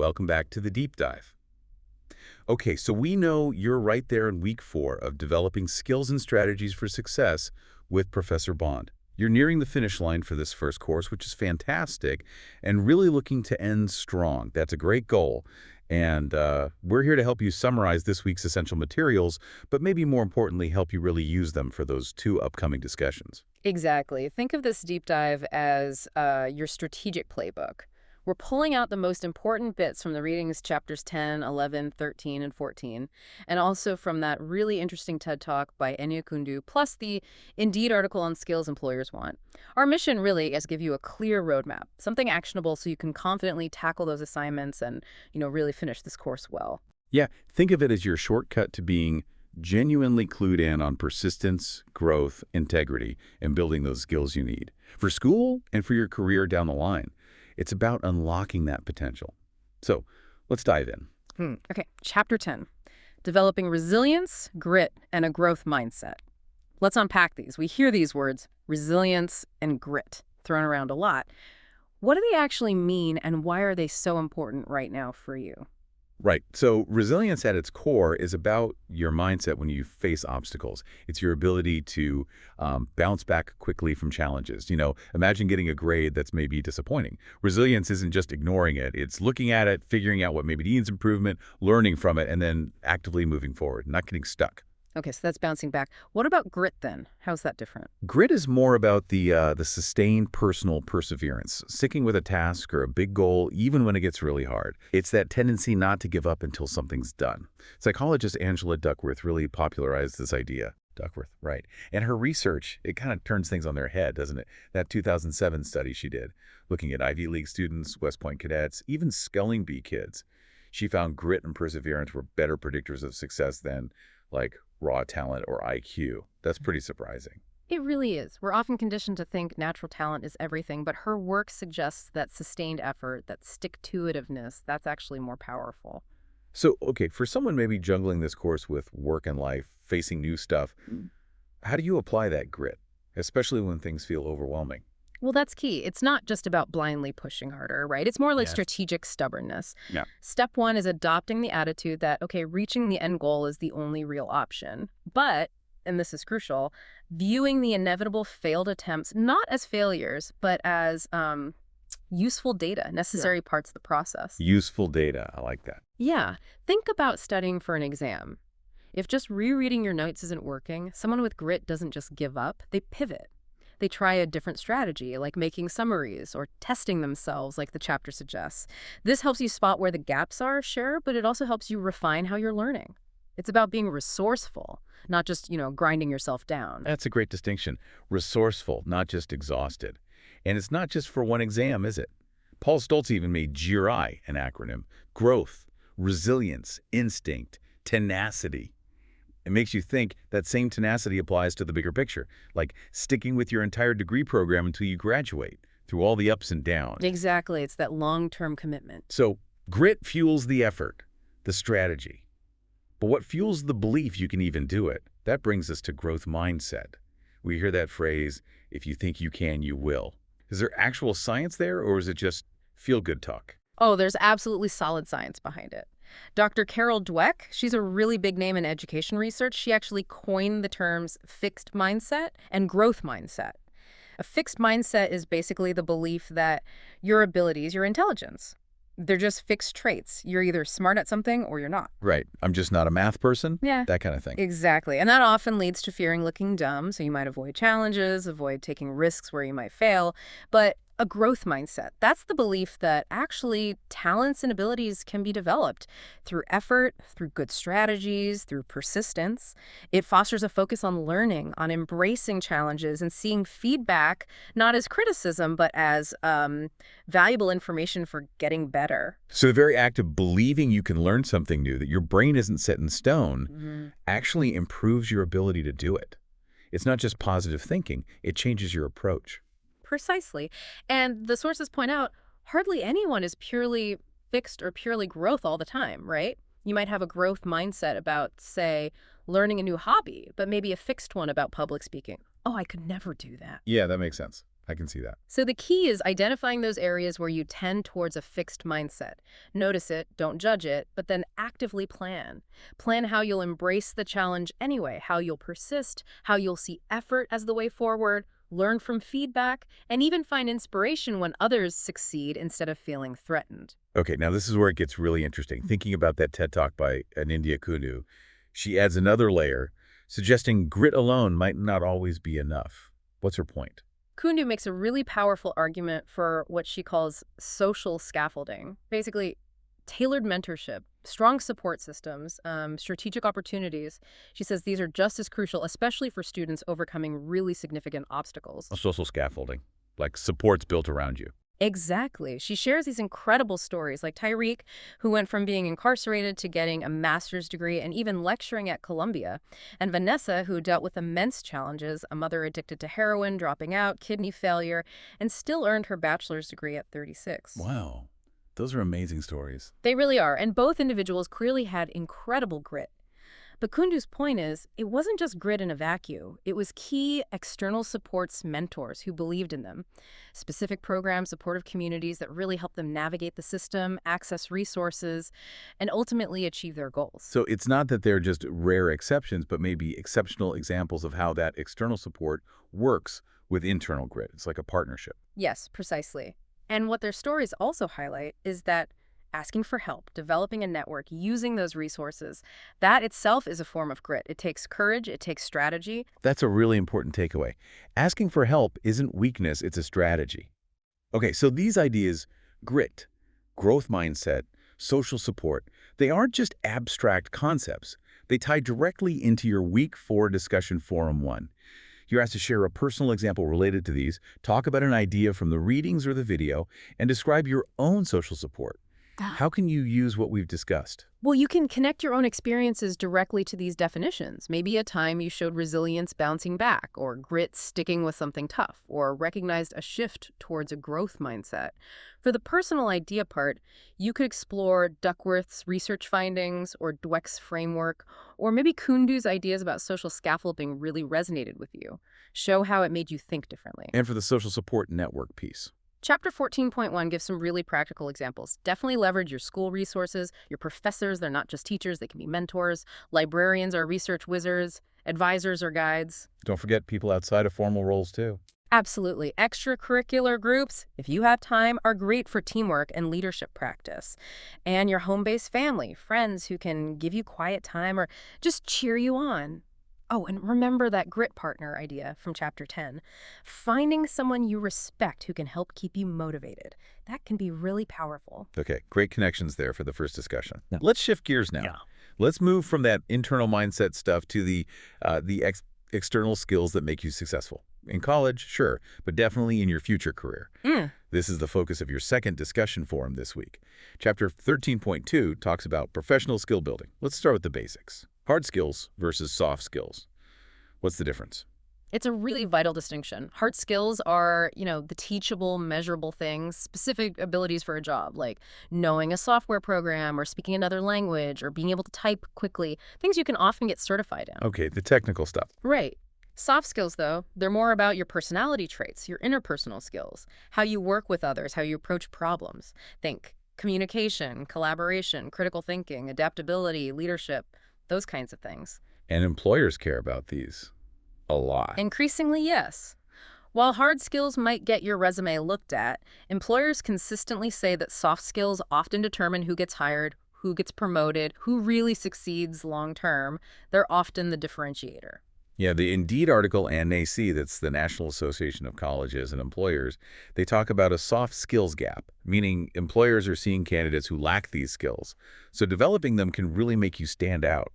welcome back to the deep dive. Okay, so we know you're right there in week 4 of developing skills and strategies for success with Professor Bond. You're nearing the finish line for this first course, which is fantastic, and really looking to end strong. That's a great goal. And we're here to help you summarize this week's essential materials, but maybe more importantly, help you really use them for those 2 upcoming discussions. Exactly. Think of this deep dive as your strategic playbook. We're pulling out the most important bits from the readings chapters 10, 11, 13, and 14, and also from that really interesting TED Talk by Enya Kundu, plus the Indeed article on skills employers want. Our mission really is to give you a clear roadmap, something actionable so you can confidently tackle those assignments and, really finish this course well. Yeah, think of it as your shortcut to being genuinely clued in on persistence, growth, integrity, and building those skills you need for school and for your career down the line. It's about unlocking that potential. So let's dive in. Okay, chapter 10, developing resilience, grit, and a growth mindset. Let's unpack these. We hear these words, resilience and grit, thrown around a lot. What do they actually mean, and why are they so important right now for you? Right. So resilience at its core is about your mindset when you face obstacles. It's your ability to bounce back quickly from challenges. Imagine getting a grade that's maybe disappointing. Resilience isn't just ignoring it. It's looking at it, figuring out what maybe needs improvement, learning from it, and then actively moving forward, not getting stuck. Okay, so that's bouncing back. What about grit then? How's that different? Grit is more about the sustained personal perseverance, sticking with a task or a big goal even when it gets really hard. It's that tendency not to give up until something's done. Psychologist Angela Duckworth really popularized this idea. Duckworth, right. And her research, it kind of turns things on their head, doesn't it? That 2007 study she did, looking at Ivy League students, West Point cadets, even spelling bee kids. She found grit and perseverance were better predictors of success than, like, raw talent or IQ. That's pretty surprising. It really is. We're often conditioned to think natural talent is everything, but her work suggests that sustained effort, that stick-to-itiveness, that's actually more powerful. So, okay, for someone maybe juggling this course with work and life, facing new stuff, how do you apply that grit, especially when things feel overwhelming? Well, that's key. It's not just about blindly pushing harder, right? It's more like Yes. strategic stubbornness. Yeah. Step 1 is adopting the attitude that, okay, reaching the end goal is the only real option. But, and this is crucial, viewing the inevitable failed attempts not as failures, but as useful data, necessary parts of the process. Useful data. I like that. Yeah. Think about studying for an exam. If just rereading your notes isn't working, someone with grit doesn't just give up, they pivot. They try a different strategy, like making summaries or testing themselves, like the chapter suggests. This helps you spot where the gaps are, sure, but it also helps you refine how you're learning. It's about being resourceful, not just, grinding yourself down. That's a great distinction. Resourceful, not just exhausted. And it's not just for one exam, is it? Paul Stoltz even made GRI an acronym. Growth, resilience, instinct, tenacity. It makes you think that same tenacity applies to the bigger picture, like sticking with your entire degree program until you graduate, through all the ups and downs. Exactly. It's that long-term commitment. So grit fuels the effort, the strategy. But what fuels the belief you can even do it? That brings us to growth mindset. We hear that phrase, if you think you can, you will. Is there actual science there, or is it just feel-good talk? Oh, there's absolutely solid science behind it. Dr. Carol Dweck, she's a really big name in education research. She actually coined the terms fixed mindset and growth mindset. A fixed mindset is basically the belief that your abilities, your intelligence, they're just fixed traits. You're either smart at something or you're not. Right. I'm just not a math person? Yeah. That kind of thing. Exactly. And that often leads to fearing looking dumb, so you might avoid challenges, avoid taking risks where you might fail. But a growth mindset, that's the belief that actually talents and abilities can be developed through effort, through good strategies, through persistence. It fosters a focus on learning, on embracing challenges and seeing feedback not as criticism, but as valuable information for getting better. So the very act of believing you can learn something new, that your brain isn't set in stone, actually improves your ability to do it. It's not just positive thinking, it changes your approach. Precisely. And the sources point out hardly anyone is purely fixed or purely growth all the time, right? You might have a growth mindset about, say, learning a new hobby, but maybe a fixed one about public speaking. Oh, I could never do that. Yeah, that makes sense. I can see that. So the key is identifying those areas where you tend towards a fixed mindset. Notice it, don't judge it, but then actively plan. Plan how you'll embrace the challenge anyway, how you'll persist, how you'll see effort as the way forward, learn from feedback, and even find inspiration when others succeed instead of feeling threatened. Okay, now this is where it gets really interesting. Thinking about that TED Talk by Anindya Kundu, she adds another layer, suggesting grit alone might not always be enough. What's her point? Kundu makes a really powerful argument for what she calls social scaffolding. Basically, tailored mentorship, strong support systems, strategic opportunities. She says these are just as crucial, especially for students overcoming really significant obstacles. Social scaffolding, like supports built around you. Exactly. She shares these incredible stories, like Tyreek, who went from being incarcerated to getting a master's degree and even lecturing at Columbia, and Vanessa, who dealt with immense challenges, a mother addicted to heroin, dropping out, kidney failure, and still earned her bachelor's degree at 36. Wow, those are amazing stories. They really are, and both individuals clearly had incredible grit. But Kundu's point is, it wasn't just grit in a vacuum. It was key external supports mentors who believed in them. Specific programs, supportive communities that really helped them navigate the system, access resources, and ultimately achieve their goals. So it's not that they're just rare exceptions, but maybe exceptional examples of how that external support works with internal grit. It's like a partnership. Yes, precisely. And what their stories also highlight is that asking for help, developing a network, using those resources, that itself is a form of grit. It takes courage, it takes strategy. That's a really important takeaway. Asking for help isn't weakness, it's a strategy. Okay, so these ideas, grit, growth mindset, social support, they aren't just abstract concepts. They tie directly into your Week 4 discussion Forum 1. You're asked to share a personal example related to these, talk about an idea from the readings or the video, and describe your own social support. How can you use what we've discussed? Well, you can connect your own experiences directly to these definitions. Maybe a time you showed resilience bouncing back, or grit sticking with something tough, or recognized a shift towards a growth mindset. For the personal idea part, you could explore Duckworth's research findings, or Dweck's framework, or maybe Kundu's ideas about social scaffolding really resonated with you. Show how it made you think differently. And for the social support network piece. Chapter 14.1 gives some really practical examples. Definitely leverage your school resources, your professors, they're not just teachers, they can be mentors. Librarians are research wizards, advisors are guides. Don't forget people outside of formal roles too. Absolutely. Extracurricular groups, if you have time, are great for teamwork and leadership practice. And your home-based family, friends who can give you quiet time or just cheer you on. Oh, and remember that grit partner idea from Chapter 10. Finding someone you respect who can help keep you motivated. That can be really powerful. Okay, great connections there for the first discussion. Yeah. Let's shift gears now. Yeah. Let's move from that internal mindset stuff to the external skills that make you successful. In college, sure, but definitely in your future career. This is the focus of your second discussion forum this week. Chapter 13.2 talks about professional skill building. Let's start with the basics. Hard skills versus soft skills. What's the difference? It's a really vital distinction. Hard skills are, the teachable, measurable things, specific abilities for a job, like knowing a software program or speaking another language or being able to type quickly, things you can often get certified in. Okay, the technical stuff. Right. Soft skills, though, they're more about your personality traits, your interpersonal skills, how you work with others, how you approach problems. Think communication, collaboration, critical thinking, adaptability, leadership, those kinds of things. And employers care about these a lot. Increasingly, yes. While hard skills might get your resume looked at, employers consistently say that soft skills often determine who gets hired, who gets promoted, who really succeeds long term. They're often the differentiator. Yeah, the Indeed article and NAC, that's the National Association of Colleges and Employers, they talk about a soft skills gap, meaning employers are seeing candidates who lack these skills. So developing them can really make you stand out.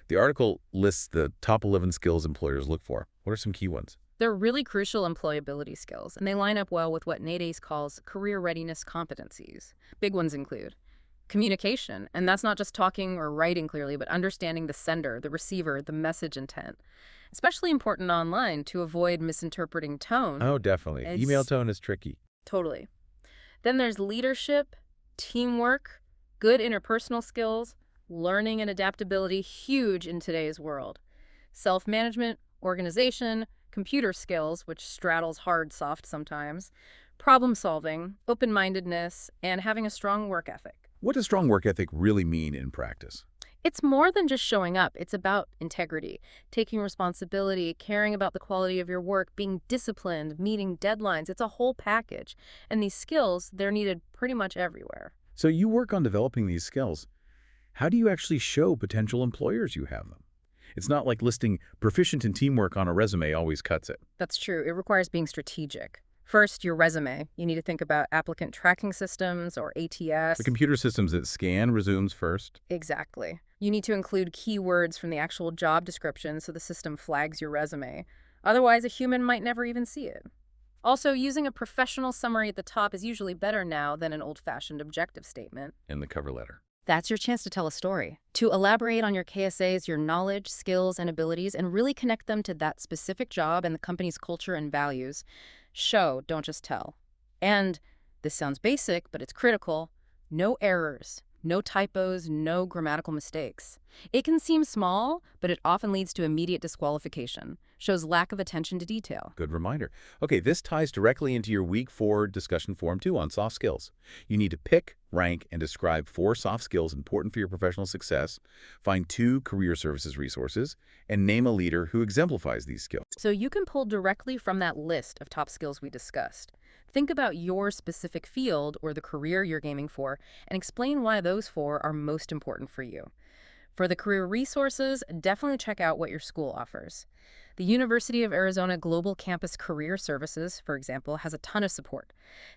The article lists the top 11 skills employers look for. What are some key ones? They're really crucial employability skills, and they line up well with what NADACE calls career readiness competencies. Big ones include communication, and that's not just talking or writing clearly, but understanding the sender, the receiver, the message intent. Especially important online to avoid misinterpreting tone. Oh, definitely. Email tone is tricky. Totally. Then there's leadership, teamwork, good interpersonal skills, learning and adaptability, huge in today's world. Self-management, organization, computer skills, which straddles hard, soft sometimes, problem solving, open-mindedness, and having a strong work ethic. What does strong work ethic really mean in practice? It's more than just showing up. It's about integrity, taking responsibility, caring about the quality of your work, being disciplined, meeting deadlines. It's a whole package. And these skills, they're needed pretty much everywhere. So you work on developing these skills. How do you actually show potential employers you have them? It's not like listing proficient in teamwork on a resume always cuts it. That's true. It requires being strategic. First, your resume. You need to think about applicant tracking systems or ATS. The computer systems that scan resumes first. Exactly. You need to include keywords from the actual job description so the system flags your resume. Otherwise, a human might never even see it. Also, using a professional summary at the top is usually better now than an old-fashioned objective statement. In the cover letter. That's your chance to tell a story, to elaborate on your KSAs, your knowledge, skills, and abilities, and really connect them to that specific job and the company's culture and values. Show, don't just tell. And, this sounds basic, but it's critical, no errors, no typos, no grammatical mistakes. It can seem small, but it often leads to immediate disqualification, shows lack of attention to detail. Good reminder. Okay, this ties directly into your Week 4 discussion forum 2 on soft skills. You need to pick, rank, and describe 4 soft skills important for your professional success, find 2 career services resources, and name a leader who exemplifies these skills. So you can pull directly from that list of top skills we discussed. Think about your specific field or the career you're aiming for and explain why those 4 are most important for you. For the career resources, definitely check out what your school offers. The University of Arizona Global Campus Career Services, for example, has a ton of support.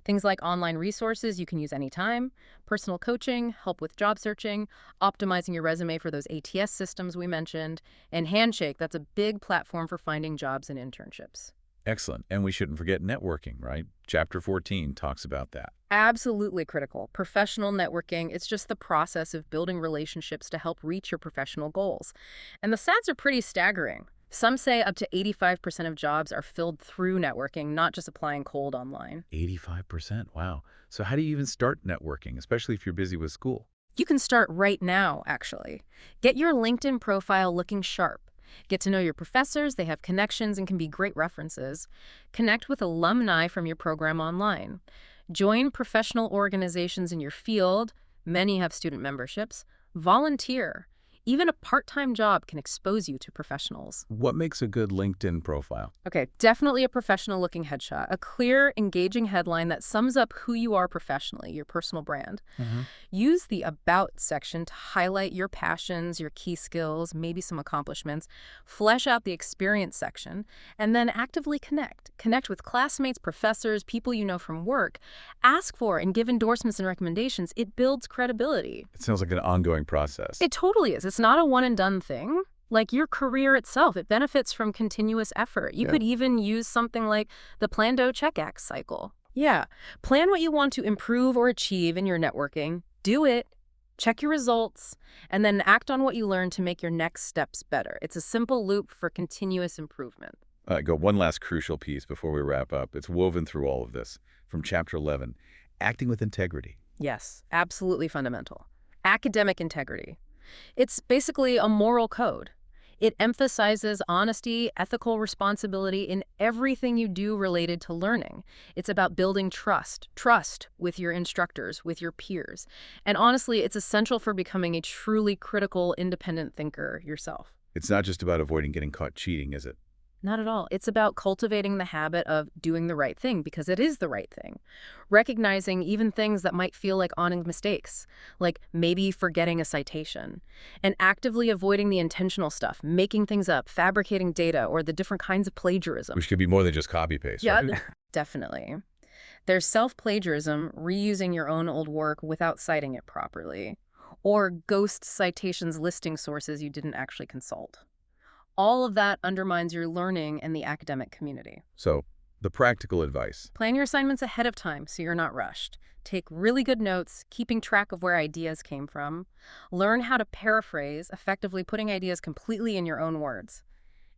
Things like online resources you can use anytime, personal coaching, help with job searching, optimizing your resume for those ATS systems we mentioned, and Handshake, that's a big platform for finding jobs and internships. Excellent. And we shouldn't forget networking, right? Chapter 14 talks about that. Absolutely critical. Professional networking, it's just the process of building relationships to help reach your professional goals. And the stats are pretty staggering. Some say up to 85% of jobs are filled through networking, not just applying cold online. 85%. Wow. So how do you even start networking, especially if you're busy with school? You can start right now, actually. Get your LinkedIn profile looking sharp. Get to know your professors, they have connections and can be great references. Connect with alumni from your program online. Join professional organizations in your field. Many have student memberships. Volunteer. Even a part-time job can expose you to professionals. What makes a good LinkedIn profile? Okay, definitely a professional-looking headshot. A clear, engaging headline that sums up who you are professionally, your personal brand. Use the About section to highlight your passions, your key skills, maybe some accomplishments. Flesh out the Experience section, and then actively connect. Connect with classmates, professors, people you know from work. Ask for and give endorsements and recommendations. It builds credibility. It sounds like an ongoing process. It totally is. It's not a one-and-done thing. Like your career itself, it benefits from continuous effort. You could even use something like the Plan, Do, Check, Act cycle. Yeah. Plan what you want to improve or achieve in your networking. Do it. Check your results. And then act on what you learn to make your next steps better. It's a simple loop for continuous improvement. Go one last crucial piece before we wrap up. It's woven through all of this. From Chapter 11, acting with integrity. Yes, absolutely fundamental. Academic integrity. It's basically a moral code. It emphasizes honesty, ethical responsibility in everything you do related to learning. It's about building trust with your instructors, with your peers. And honestly, it's essential for becoming a truly critical, independent thinker yourself. It's not just about avoiding getting caught cheating, is it? Not at all. It's about cultivating the habit of doing the right thing because it is the right thing. Recognizing even things that might feel like honest mistakes, like maybe forgetting a citation. And actively avoiding the intentional stuff, making things up, fabricating data, or the different kinds of plagiarism. Which could be more than just copy-paste, Yeah, right? definitely. There's self-plagiarism, reusing your own old work without citing it properly, or ghost citations listing sources you didn't actually consult. All of that undermines your learning and the academic community. So, the practical advice. Plan your assignments ahead of time so you're not rushed. Take really good notes, keeping track of where ideas came from. Learn how to paraphrase, effectively putting ideas completely in your own words.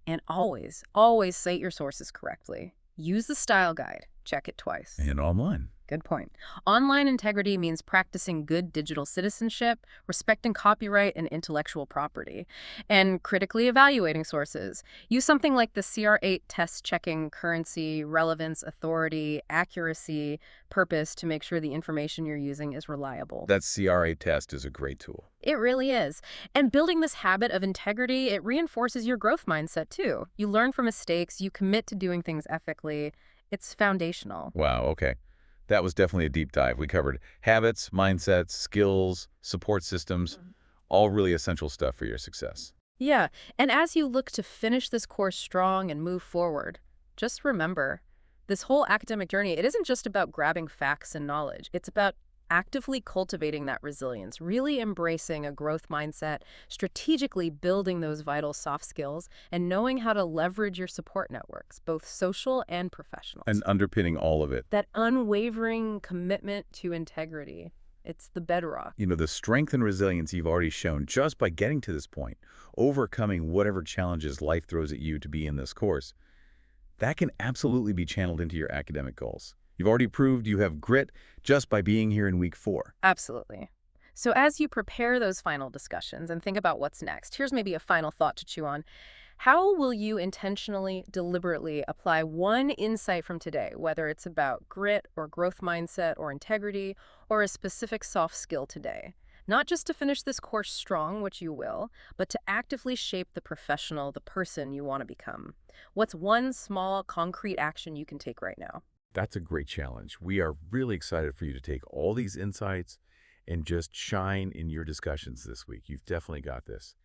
And always, always cite your sources correctly. Use the style guide. Check it twice. And online. Good point. Online integrity means practicing good digital citizenship, respecting copyright and intellectual property, and critically evaluating sources. Use something like the CR8 test checking currency, relevance, authority, accuracy, purpose to make sure the information you're using is reliable. That CRA test is a great tool. It really is. And building this habit of integrity, it reinforces your growth mindset too. You learn from mistakes, you commit to doing things ethically. It's foundational. Wow, okay. That was definitely a deep dive. We covered habits, mindsets, skills, support systems, all really essential stuff for your success. Yeah, and as you look to finish this course strong and move forward, just remember, this whole academic journey, it isn't just about grabbing facts and knowledge. It's about actively cultivating that resilience, really embracing a growth mindset, strategically building those vital soft skills, and knowing how to leverage your support networks, both social and professional. And underpinning all of it, That unwavering commitment to integrity, it's the bedrock. the strength and resilience you've already shown just by getting to this point, overcoming whatever challenges life throws at you to be in this course, that can absolutely be channeled into your academic goals. You've already proved you have grit just by being here in week 4. Absolutely. So as you prepare those final discussions and think about what's next, here's maybe a final thought to chew on. How will you intentionally, deliberately apply one insight from today, whether it's about grit or growth mindset or integrity or a specific soft skill today? Not just to finish this course strong, which you will, but to actively shape the professional, the person you want to become. What's one small, concrete action you can take right now? That's a great challenge. We are really excited for you to take all these insights and just shine in your discussions this week. You've definitely got this.